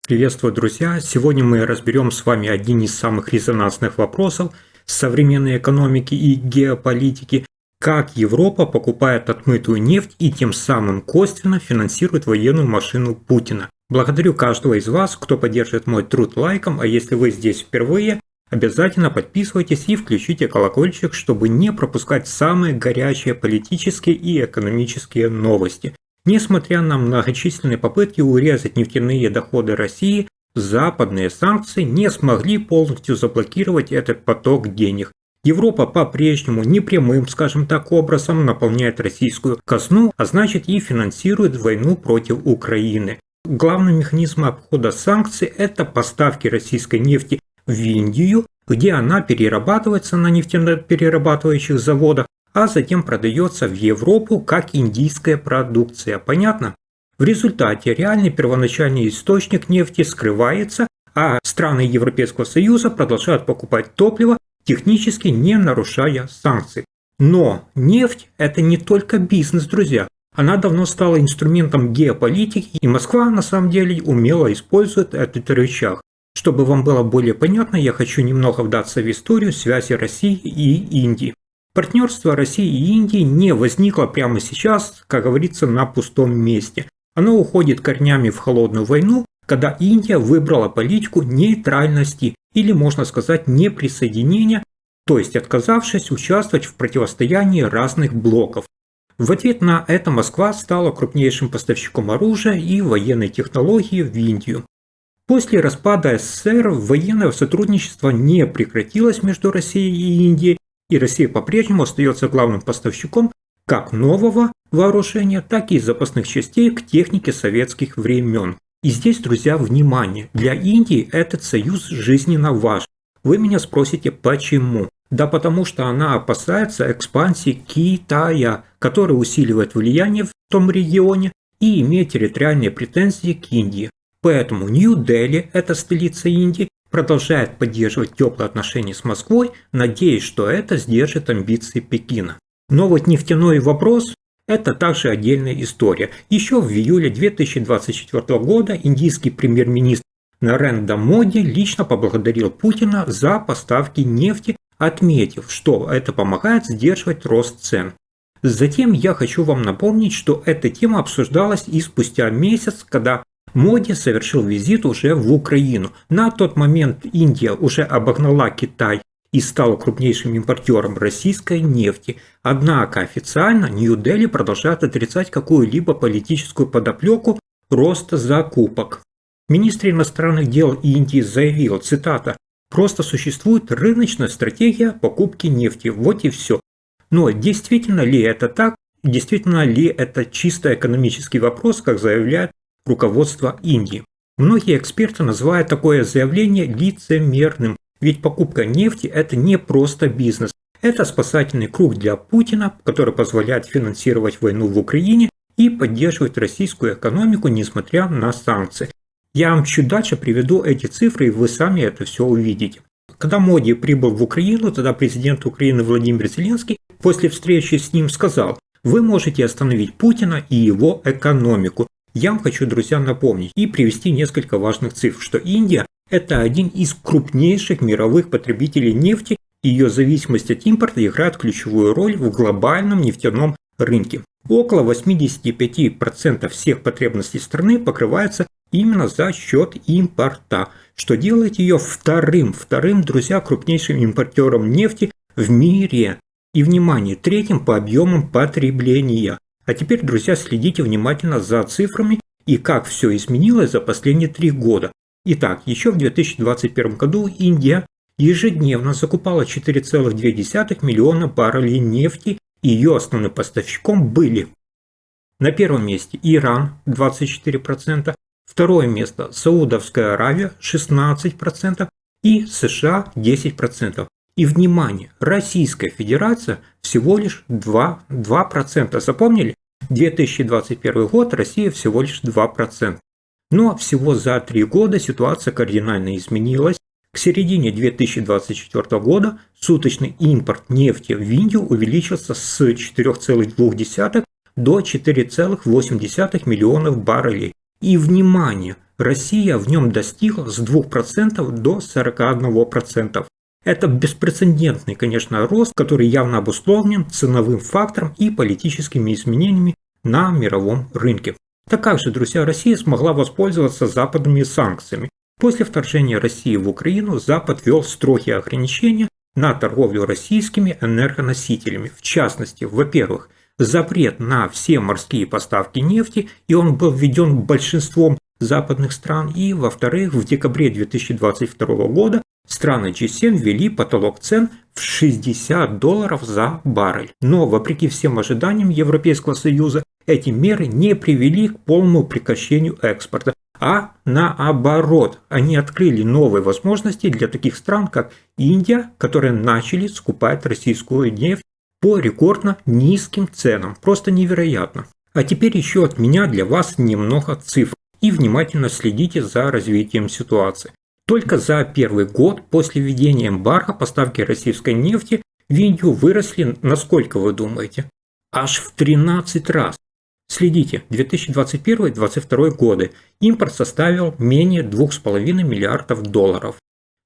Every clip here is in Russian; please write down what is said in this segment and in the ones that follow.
Приветствую, друзья! Сегодня мы разберем с вами один из самых резонансных вопросов современной экономики и геополитики, как Европа покупает отмытую нефть и тем самым косвенно финансирует военную машину Путина. Благодарю каждого из вас, кто поддерживает мой труд лайком, а если вы здесь впервые, обязательно подписывайтесь и включите колокольчик, чтобы не пропускать самые горячие политические и экономические новости. Несмотря на многочисленные попытки урезать нефтяные доходы России, западные санкции не смогли полностью заблокировать этот поток денег. Европа по-прежнему непрямым, скажем так, образом наполняет российскую казну, а значит и финансирует войну против Украины. Главный механизм обхода санкций – это поставки российской нефти в Индию, где она перерабатывается на нефтеперерабатывающих заводах, а затем продается в Европу как индийская продукция. Понятно? В результате реальный первоначальный источник нефти скрывается, а страны Европейского Союза продолжают покупать топливо, технически не нарушая санкций. Но нефть – это не только бизнес, друзья. Она давно стала инструментом геополитики, и Москва на самом деле умело использует этот рычаг. Чтобы вам было более понятно, я хочу немного вдаться в историю связи России и Индии. Партнерство России и Индии не возникло прямо сейчас, как говорится, на пустом месте. Оно уходит корнями в холодную войну, когда Индия выбрала политику нейтральности или, можно сказать, неприсоединения, то есть отказавшись участвовать в противостоянии разных блоков. В ответ на это Москва стала крупнейшим поставщиком оружия и военной технологии в Индию. После распада СССР военное сотрудничество не прекратилось между Россией и Индией, и Россия по-прежнему остается главным поставщиком как нового вооружения, так и запасных частей к технике советских времен. И здесь, друзья, внимание, для Индии этот союз жизненно важен. Вы меня спросите, почему? Да потому что она опасается экспансии Китая, который усиливает влияние в том регионе и имеет территориальные претензии к Индии. Поэтому Нью-Дели, это столица Индии, продолжает поддерживать теплые отношения с Москвой, надеясь, что это сдержит амбиции Пекина. Но вот нефтяной вопрос – это также отдельная история. Еще в июле 2024 года индийский премьер-министр Нарендра Моди лично поблагодарил Путина за поставки нефти, отметив, что это помогает сдерживать рост цен. Затем я хочу вам напомнить, что эта тема обсуждалась и спустя месяц, когда Моди совершил визит уже в Украину. На тот момент Индия уже обогнала Китай и стала крупнейшим импортером российской нефти. Однако официально Нью-Дели продолжает отрицать какую-либо политическую подоплеку роста закупок. Министр иностранных дел Индии заявил, цитата, «Просто существует рыночная стратегия покупки нефти, вот и все». Но действительно ли это так? Действительно ли это чисто экономический вопрос, как заявляет руководство Индии? Многие эксперты называют такое заявление лицемерным, ведь покупка нефти – это не просто бизнес. Это спасательный круг для Путина, который позволяет финансировать войну в Украине и поддерживать российскую экономику, несмотря на санкции. Я вам чуть дальше приведу эти цифры, и вы сами это все увидите. Когда Моди прибыл в Украину, тогда президент Украины Владимир Зеленский после встречи с ним сказал: «Вы можете остановить Путина и его экономику». Я вам хочу, друзья, напомнить и привести несколько важных цифр, что Индия – это один из крупнейших мировых потребителей нефти, и ее зависимость от импорта играет ключевую роль в глобальном нефтяном рынке. Около 85% всех потребностей страны покрывается именно за счет импорта, что делает ее вторым, друзья, крупнейшим импортером нефти в мире. И, внимание, третьим по объемам потребления. А теперь, друзья, следите внимательно за цифрами и как все изменилось за последние 3 года. Итак, еще в 2021 году Индия ежедневно закупала 4,2 миллиона баррелей нефти, и ее основным поставщиком были на первом месте Иран 24%, второе место Саудовская Аравия 16% и США 10%. И, внимание, Российская Федерация всего лишь 2%. Запомнили? 2021 год, Россия всего лишь 2%. Но всего за 3 года ситуация кардинально изменилась. К середине 2024 года суточный импорт нефти в Индию увеличился с 4,2 до 4,8 миллионов баррелей. И, внимание, Россия в нем достигла с 2% до 41%. Это беспрецедентный, конечно, рост, который явно обусловлен ценовым фактором и политическими изменениями на мировом рынке. Так как же, друзья, Россия смогла воспользоваться западными санкциями? После вторжения России в Украину Запад ввел строгие ограничения на торговлю российскими энергоносителями. В частности, во-первых, запрет на все морские поставки нефти, и он был введен большинством западных стран. И, во-вторых, в декабре 2022 года страны G7 ввели потолок цен в $60 за баррель. Но, вопреки всем ожиданиям Европейского Союза, эти меры не привели к полному прекращению экспорта, а наоборот, они открыли новые возможности для таких стран, как Индия, которые начали скупать российскую нефть по рекордно низким ценам. Просто невероятно. А теперь еще от меня для вас немного цифр. И внимательно следите за развитием ситуации. Только за первый год после введения эмбарго поставки российской нефти в Индию выросли, насколько вы думаете? Аж в 13 раз. Следите, 2021-2022 годы импорт составил менее $2,5 миллиардов.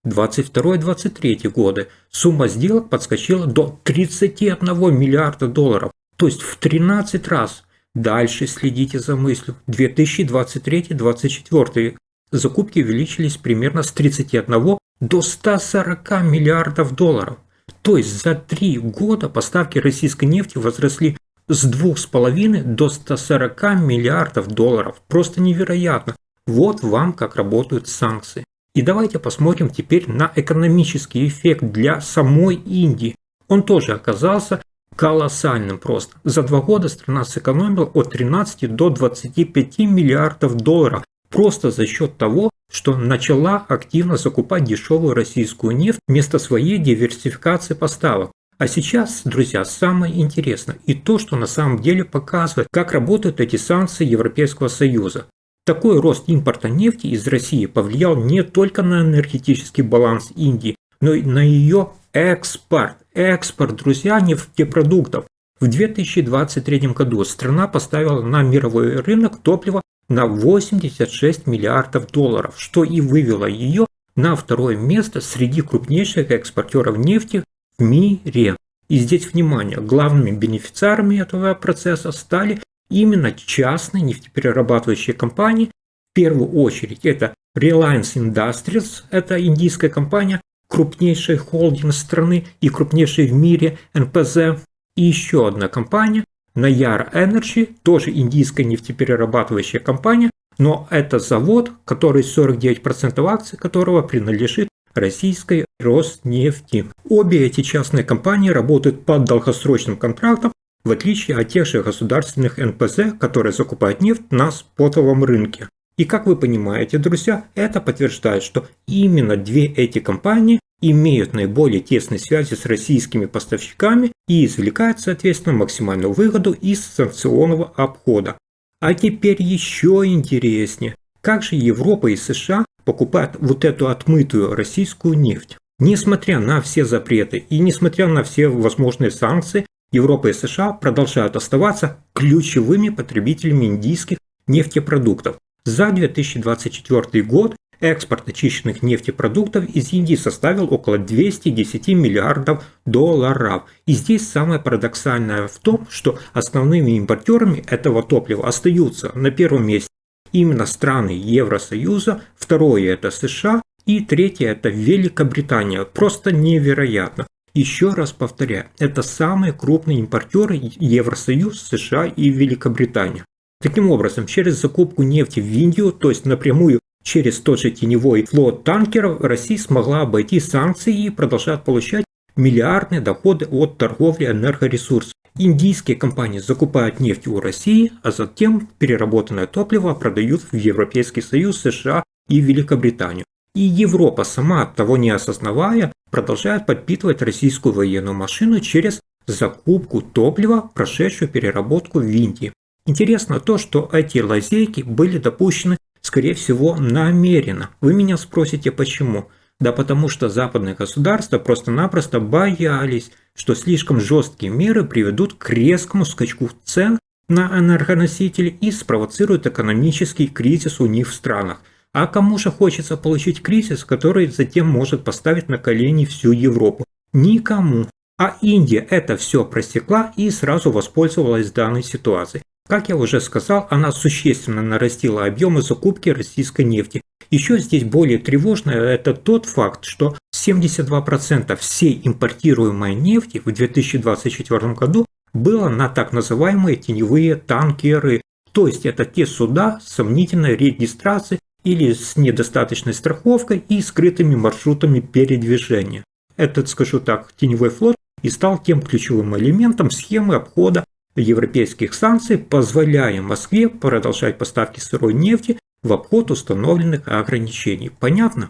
2022-2023 годы сумма сделок подскочила до $31 миллиарда, то есть в 13 раз. Дальше следите за мыслью. 2023-2024 закупки увеличились примерно с 31 до 140 миллиардов долларов. То есть за 3 года поставки российской нефти возросли с 2,5 до 140 миллиардов долларов. Просто невероятно. Вот вам как работают санкции. И давайте посмотрим теперь на экономический эффект для самой Индии. Он тоже оказался колоссальным просто. За 2 года страна сэкономила от 13 до 25 миллиардов долларов. Просто за счет того, что начала активно закупать дешевую российскую нефть вместо своей диверсификации поставок. А сейчас, друзья, самое интересное и то, что на самом деле показывает, как работают эти санкции Европейского Союза. Такой рост импорта нефти из России повлиял не только на энергетический баланс Индии, но и на ее экспорт. Экспорт, друзья, нефтепродуктов. В 2023 году страна поставила на мировой рынок топлива на 86 миллиардов долларов, что и вывело ее на второе место среди крупнейших экспортеров нефти в мире. И здесь, внимание, главными бенефициарами этого процесса стали именно частные нефтеперерабатывающие компании. В первую очередь это Reliance Industries, это индийская компания, крупнейший холдинг страны и крупнейший в мире НПЗ. И еще одна компания, Nayara Energy, тоже индийская нефтеперерабатывающая компания, но это завод, который 49% акций которого принадлежит российской Роснефти. Обе эти частные компании работают по долгосрочным контрактам, в отличие от тех же государственных НПЗ, которые закупают нефть на спотовом рынке. И как вы понимаете, друзья, это подтверждает, что именно две эти компании имеют наиболее тесные связи с российскими поставщиками и извлекают, соответственно, максимальную выгоду из санкционного обхода. А теперь еще интереснее, как же Европа и США покупают вот эту отмытую российскую нефть? Несмотря на все запреты и несмотря на все возможные санкции, Европа и США продолжают оставаться ключевыми потребителями индийских нефтепродуктов. За 2024 год экспорт очищенных нефтепродуктов из Индии составил около 210 миллиардов долларов. И здесь самое парадоксальное в том, что основными импортерами этого топлива остаются на первом месте именно страны Евросоюза, второе это США и третье это Великобритания. Просто невероятно. Еще раз повторяю, это самые крупные импортеры Евросоюз, США и Великобритания. Таким образом, через закупку нефти в Индию, то есть напрямую через тот же теневой флот танкеров, Россия смогла обойти санкции и продолжает получать миллиардные доходы от торговли энергоресурсами. Индийские компании закупают нефть у России, а затем переработанное топливо продают в Европейский Союз, США и Великобританию. И Европа сама, того не осознавая, продолжает подпитывать российскую военную машину через закупку топлива, прошедшую переработку в Индии. Интересно то, что эти лазейки были допущены, скорее всего, намеренно. Вы меня спросите, почему? Да потому что западные государства просто-напросто боялись, что слишком жесткие меры приведут к резкому скачку цен на энергоносители и спровоцирует экономический кризис у них в странах. А кому же хочется получить кризис, который затем может поставить на колени всю Европу? Никому. А Индия это все просекла и сразу воспользовалась данной ситуацией. Как я уже сказал, она существенно нарастила объемы закупки российской нефти. Еще здесь более тревожно это тот факт, что 72% всей импортируемой нефти в 2024 году было на так называемые теневые танкеры, то есть это те суда с сомнительной регистрацией или с недостаточной страховкой и скрытыми маршрутами передвижения. Этот, скажу так, теневой флот и стал тем ключевым элементом схемы обхода европейских санкций, позволяя Москве продолжать поставки сырой нефти в обход установленных ограничений. Понятно?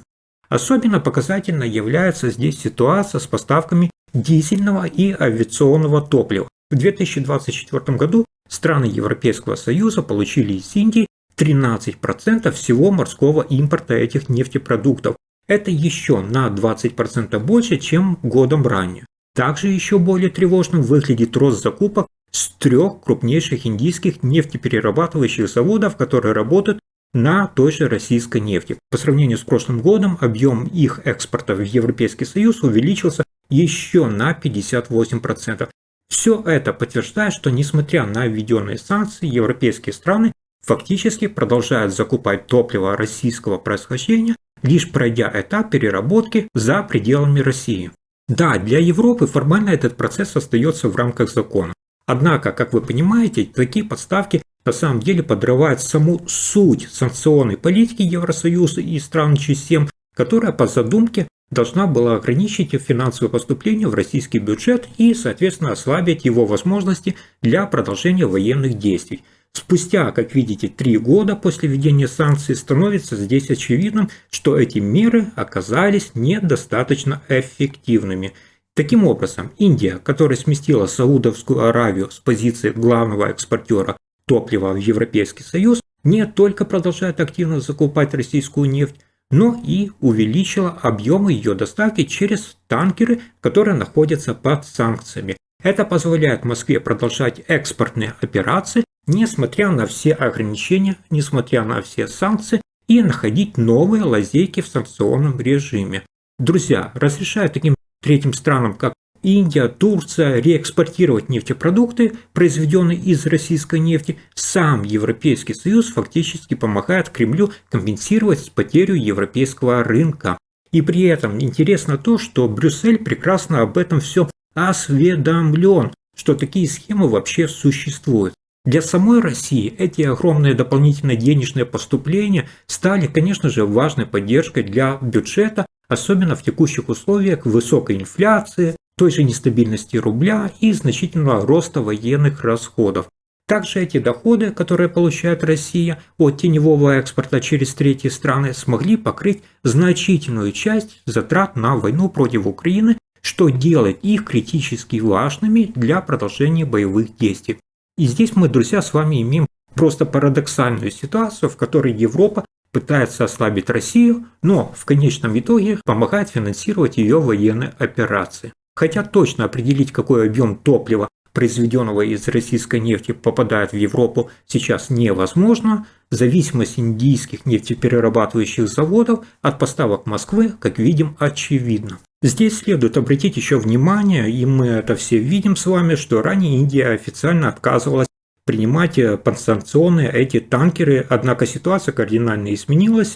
Особенно показательно является здесь ситуация с поставками дизельного и авиационного топлива. В 2024 году страны Европейского Союза получили из Индии 13% всего морского импорта этих нефтепродуктов. Это еще на 20% больше, чем годом ранее. Также еще более тревожным выглядит рост закупок с 3 крупнейших индийских нефтеперерабатывающих заводов, которые работают на той же российской нефти. По сравнению с прошлым годом объем их экспорта в Европейский Союз увеличился еще на 58%. Все это подтверждает, что несмотря на введенные санкции, европейские страны фактически продолжают закупать топливо российского происхождения, лишь пройдя этап переработки за пределами России. Да, для Европы формально этот процесс остается в рамках закона. Однако, как вы понимаете, такие подставки на самом деле подрывают саму суть санкционной политики Евросоюза и стран G7, которая по задумке должна была ограничить финансовые поступления в российский бюджет и, соответственно, ослабить его возможности для продолжения военных действий. Спустя, как видите, 3 года после введения санкций становится здесь очевидным, что эти меры оказались недостаточно эффективными. Таким образом, Индия, которая сместила Саудовскую Аравию с позиции главного экспортера топлива в Европейский Союз, не только продолжает активно закупать российскую нефть, но и увеличила объемы ее доставки через танкеры, которые находятся под санкциями. Это позволяет Москве продолжать экспортные операции, несмотря на все ограничения, несмотря на все санкции, и находить новые лазейки в санкционном режиме. Друзья, разрешая таким третьим странам, как Индия, Турция, реэкспортировать нефтепродукты, произведенные из российской нефти, сам Европейский Союз фактически помогает Кремлю компенсировать потерю европейского рынка. И при этом интересно то, что Брюссель прекрасно об этом все осведомлен, что такие схемы вообще существуют. Для самой России эти огромные дополнительные денежные поступления стали, конечно же, важной поддержкой для бюджета, особенно в текущих условиях высокой инфляции, той же нестабильности рубля и значительного роста военных расходов. Также эти доходы, которые получает Россия от теневого экспорта через третьи страны, смогли покрыть значительную часть затрат на войну против Украины, что делает их критически важными для продолжения боевых действий. И здесь мы, друзья, с вами имеем просто парадоксальную ситуацию, в которой Европа пытается ослабить Россию, но в конечном итоге помогает финансировать ее военные операции. Хотя точно определить, какой объем топлива, произведенного из российской нефти, попадает в Европу, сейчас невозможно. Зависимость индийских нефтеперерабатывающих заводов от поставок Москвы, как видим, очевидна. Здесь следует обратить еще внимание, и мы это все видим с вами, что ранее Индия официально отказывалась принимать подсанкционные эти танкеры, однако ситуация кардинально изменилась.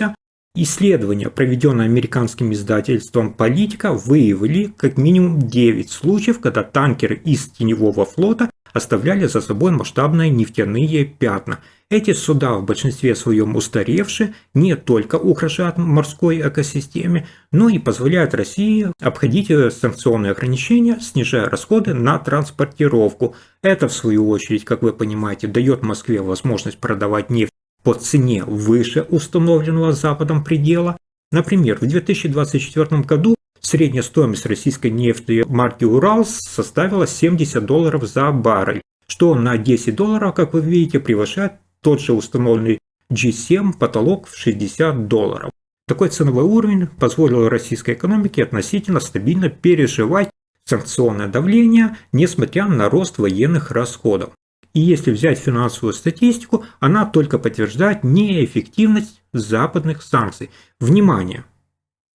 Исследования, проведенные американским издательством «Политика», выявили как минимум 9 случаев, когда танкеры из теневого флота оставляли за собой масштабные нефтяные пятна. Эти суда в большинстве своем устаревшие, не только угрожают морской экосистеме, но и позволяют России обходить санкционные ограничения, снижая расходы на транспортировку. Это, в свою очередь, как вы понимаете, дает Москве возможность продавать нефть по цене выше установленного Западом предела. Например, в 2024 году средняя стоимость российской нефти марки «Уралс» составила $70 за баррель, что на $10, как вы видите, превышает тот же установленный G7 потолок в $60. Такой ценовой уровень позволил российской экономике относительно стабильно переживать санкционное давление, несмотря на рост военных расходов. И если взять финансовую статистику, она только подтверждает неэффективность западных санкций. Внимание!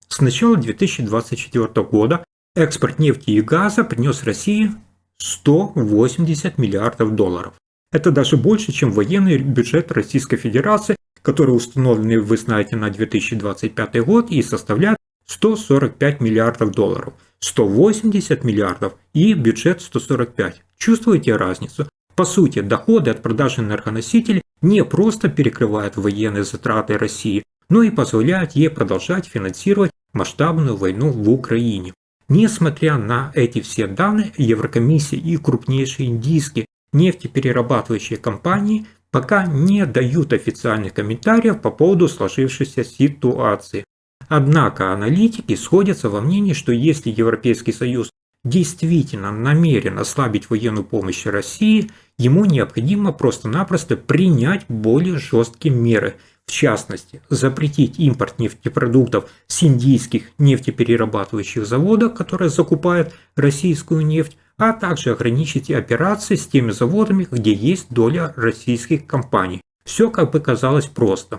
С начала 2024 года экспорт нефти и газа принес России 180 миллиардов долларов. Это даже больше, чем военный бюджет Российской Федерации, который установлен, вы знаете, на 2025 год и составляет 145 миллиардов долларов. 180 миллиардов и бюджет 145. Чувствуете разницу? По сути, доходы от продажи энергоносителей не просто перекрывают военные затраты России, но и позволяют ей продолжать финансировать масштабную войну в Украине. Несмотря на эти все данные, Еврокомиссия и крупнейшие индийские нефтеперерабатывающие компании пока не дают официальных комментариев по поводу сложившейся ситуации. Однако аналитики сходятся во мнении, что если Европейский Союз действительно намерен ослабить военную помощь России, ему необходимо просто-напросто принять более жесткие меры. В частности, запретить импорт нефтепродуктов с индийских нефтеперерабатывающих заводов, которые закупают российскую нефть, а также ограничить операции с теми заводами, где есть доля российских компаний. Все как бы казалось просто.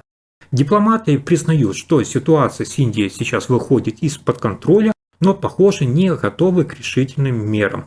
Дипломаты признают, что ситуация с Индией сейчас выходит из-под контроля, но, похоже, не готовы к решительным мерам.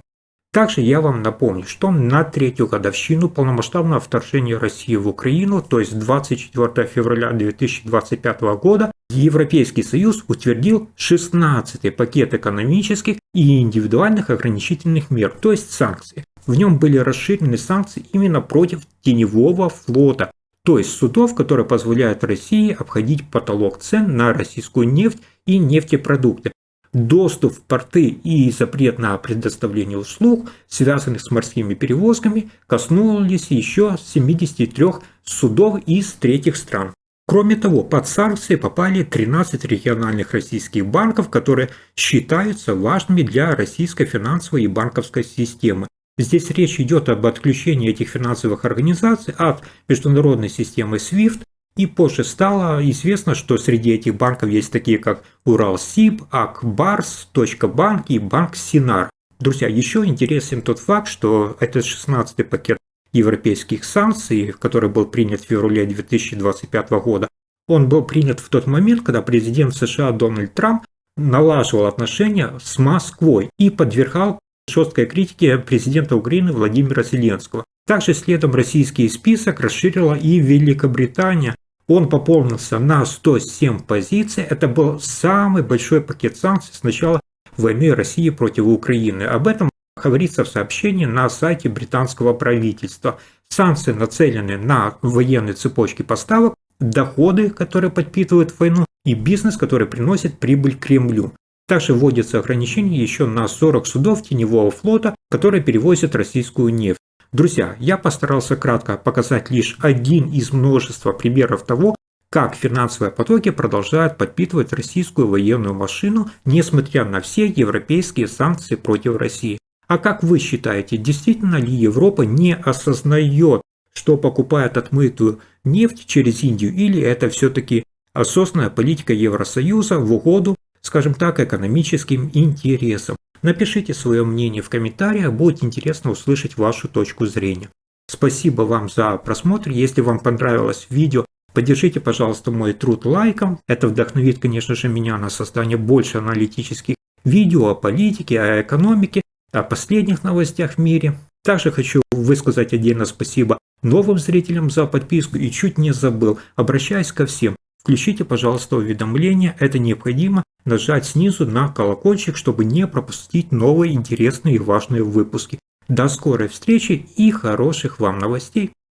Также я вам напомню, что на третью годовщину полномасштабного вторжения России в Украину, то есть 24 февраля 2025 года, Европейский Союз утвердил 16-й пакет экономических и индивидуальных ограничительных мер, то есть санкций. В нем были расширены санкции именно против теневого флота, то есть судов, которые позволяют России обходить потолок цен на российскую нефть и нефтепродукты. Доступ в порты и запрет на предоставление услуг, связанных с морскими перевозками, коснулись еще 73 судов из третьих стран. Кроме того, под санкции попали 13 региональных российских банков, которые считаются важными для российской финансовой и банковской системы. Здесь речь идет об отключении этих финансовых организаций от международной системы SWIFT, и позже стало известно, что среди этих банков есть такие, как Уралсиб, Акбарс, Точка-банк и Банк Синар. Друзья, еще интересен тот факт, что этот 16-й пакет европейских санкций, который был принят в феврале 2025 года, он был принят в тот момент, когда президент США Дональд Трамп налаживал отношения с Москвой и подвергал жесткой критике президента Украины Владимира Зеленского. Также следом российский список расширила и Великобритания. Он пополнился на 107 позиций. Это был самый большой пакет санкций с начала войны России против Украины. Об этом говорится в сообщении на сайте британского правительства. Санкции нацелены на военные цепочки поставок, доходы, которые подпитывают войну, и бизнес, который приносит прибыль Кремлю. Также вводятся ограничения еще на 40 судов теневого флота, которые перевозят российскую нефть. Друзья, я постарался кратко показать лишь один из множества примеров того, как финансовые потоки продолжают подпитывать российскую военную машину, несмотря на все европейские санкции против России. А как вы считаете, действительно ли Европа не осознает, что покупает отмытую нефть через Индию, или это все-таки осознанная политика Евросоюза в угоду, скажем так, экономическим интересам? Напишите свое мнение в комментариях, будет интересно услышать вашу точку зрения. Спасибо вам за просмотр. Если вам понравилось видео, поддержите, пожалуйста, мой труд лайком. Это вдохновит, конечно же, меня на создание больше аналитических видео о политике, о экономике, о последних новостях в мире. Также хочу высказать отдельно спасибо новым зрителям за подписку и чуть не забыл, обращаюсь ко всем. Включите, пожалуйста, уведомления, это необходимо нажать снизу на колокольчик, чтобы не пропустить новые интересные и важные выпуски. До скорой встречи и хороших вам новостей!